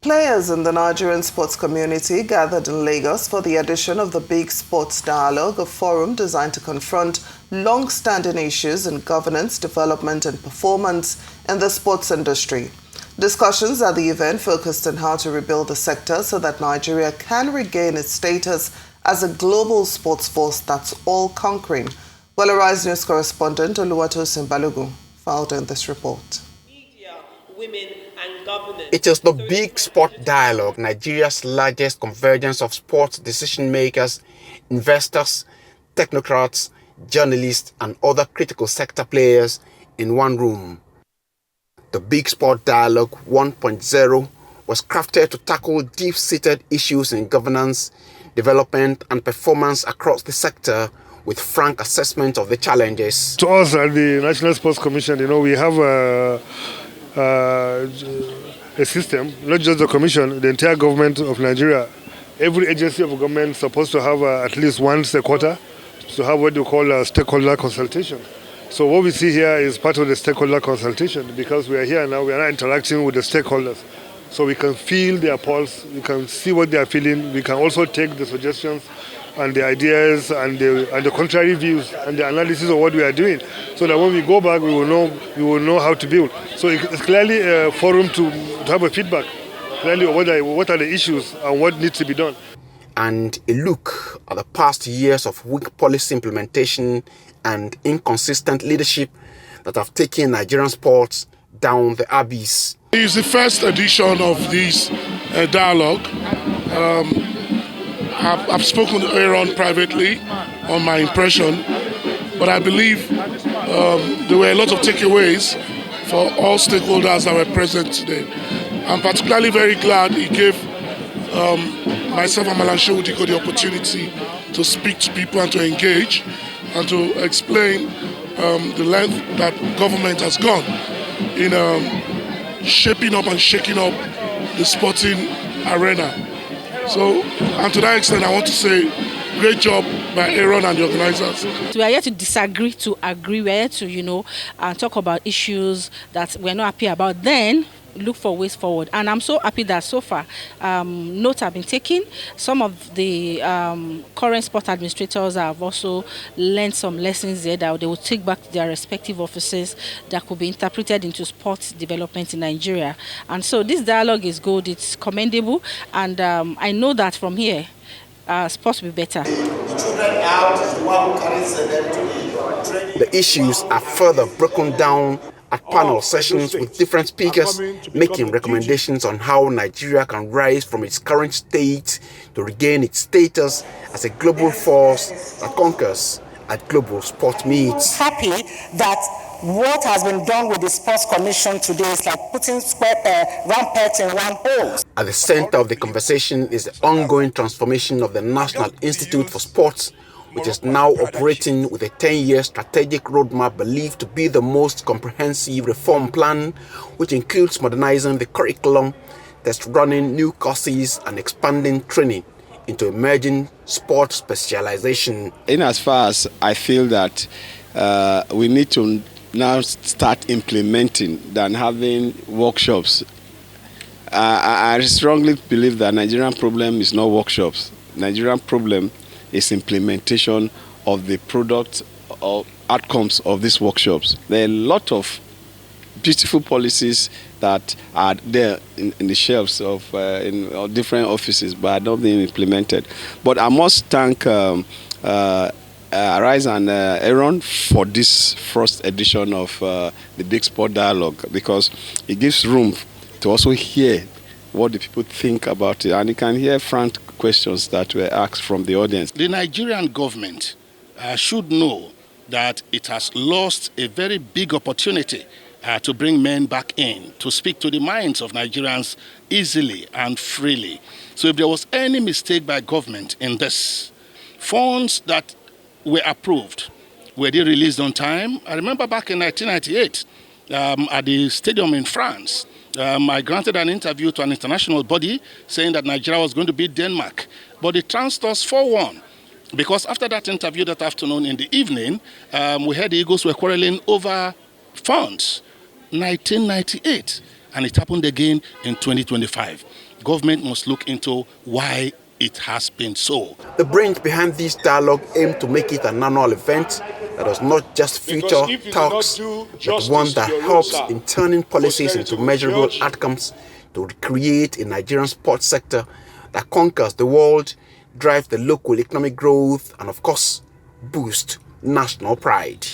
Players in the Nigerian sports community gathered in Lagos for the edition of the Big Sports Dialogue, a forum designed to confront long-standing issues in governance, development and performance in the sports industry. Discussions at the event focused on how to rebuild the sector so that Nigeria can regain its status as a global sports force that's all-conquering. Well, Arise News correspondent Oluwatosin Balogun filed in this report. Women and governance. It is the Big Sport Dialogue, Nigeria's largest convergence of sports decision makers, investors, technocrats, journalists, and other critical sector players in one room. The Big Sport Dialogue 1.0 was crafted to tackle deep-seated issues in governance, development, and performance across the sector, with frank assessment of the challenges. To us at the National Sports Commission, we have a system, not just the commission, the entire government of Nigeria. Every agency of government is supposed to have at least once a quarter to have what you call a stakeholder consultation. So what we see here is part of the stakeholder consultation, because we are here now, we are now interacting with the stakeholders. So we can feel their pulse, we can see what they are feeling, we can also take the suggestions and the ideas and the contrary views and the analysis of what we are doing, so that when we go back, we will know how to build. So it's clearly a forum to have a feedback, clearly what are the issues and what needs to be done. And a look at the past years of weak policy implementation and inconsistent leadership that have taken Nigerian sports down the abyss. It is the first edition of this dialogue. I've spoken to Aaron privately on my impression, but I believe there were a lot of takeaways for all stakeholders that were present today. I'm particularly very glad he gave myself and Malan Shewudiko the opportunity to speak to people and to engage and to explain the length that government has gone in shaping up and shaking up the sporting arena. So, and to that extent, I want to say, great job by Aaron and the organizers. We are here to disagree, to agree. We are here to, talk about issues that we're not happy about. Then look for ways forward. And I'm so happy that so far notes have been taken. Some of the current sport administrators have also learned some lessons there that they will take back to their respective offices that could be interpreted into sports development in Nigeria. And so this dialogue is good, it's commendable, and I know that from here, sports will be better. The issues are further broken down at panel sessions with different speakers making recommendations on how Nigeria can rise from its current state to regain its status as a global force that conquers at global sport meets. Happy that what has been done with the Sports Commission today is like putting round pegs in round holes. At the center of the conversation is the ongoing transformation of the National Institute for Sports, which is now operating with a 10-year strategic roadmap believed to be the most comprehensive reform plan, which includes modernizing the curriculum, test running new courses, and expanding training into emerging sport specialization. In as far as I feel that we need to now start implementing than having workshops. I strongly believe that Nigerian problem is not workshops. Nigerian problem is implementation of the product or outcomes of these workshops. There are a lot of beautiful policies that are there in the shelves of in different offices, but are not being implemented. But I must thank Arise and Aaron for this first edition of the Big Sport Dialogue, because it gives room to also hear what the people think about it, and you can hear frank questions that were asked from the audience. The Nigerian government should know that it has lost a very big opportunity to bring men back in, to speak to the minds of Nigerians easily and freely. So if there was any mistake by government in this, funds that were approved, were they released on time? I remember back in 1998 at the stadium in France, I granted an interview to an international body saying that Nigeria was going to beat Denmark, but they trounced us 4-1. Because after that interview that afternoon in the evening, we heard the Eagles were quarreling over funds. 1998. and it happened again in 2025. Government must look into why it has been so. The brains behind this dialogue aim to make it an annual event that does not just feature talks, but one that helps in turning policies into measurable outcomes to create a Nigerian sports sector that conquers the world, drives the local economic growth, and of course, boost national pride.